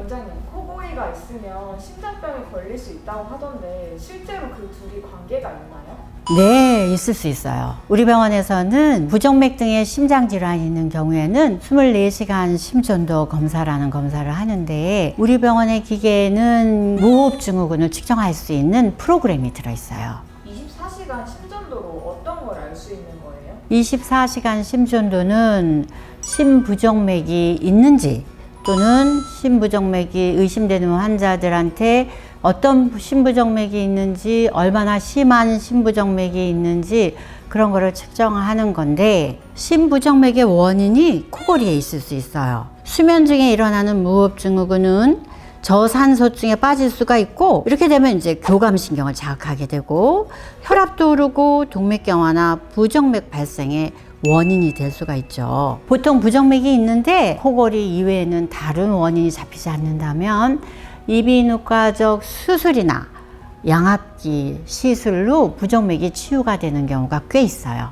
원장님, 코골이가 있으면 심장병에 걸릴 수 있다고 하던데 실제로 그 둘이 관계가 있나요? 네, 있을 수 있어요. 우리 병원에서는 부정맥 등의 심장질환이 있는 경우에는 24시간 심전도 검사라는 검사를 하는데 우리 병원의 기계에는 무호흡증후군을 측정할 수 있는 프로그램이 들어있어요. 24시간 심전도로 어떤 걸 알 수 있는 거예요? 24시간 심전도는 심부정맥이 있는지 또는 심부정맥이 의심되는 환자들한테 어떤 심부정맥이 있는지, 얼마나 심한 심부정맥이 있는지 그런 거를 측정하는 건데, 심부정맥의 원인이 코골이에 있을 수 있어요. 수면 중에 일어나는 무호흡증후군은 저산소증에 빠질 수가 있고, 이렇게 되면 이제 교감신경을 자극하게 되고 혈압도 오르고 동맥경화나 부정맥 발생에 원인이 될 수가 있죠. 보통 부정맥이 있는데 코골이 이외에는 다른 원인이 잡히지 않는다면 이비인후과적 수술이나 양압기 시술로 부정맥이 치유가 되는 경우가 꽤 있어요.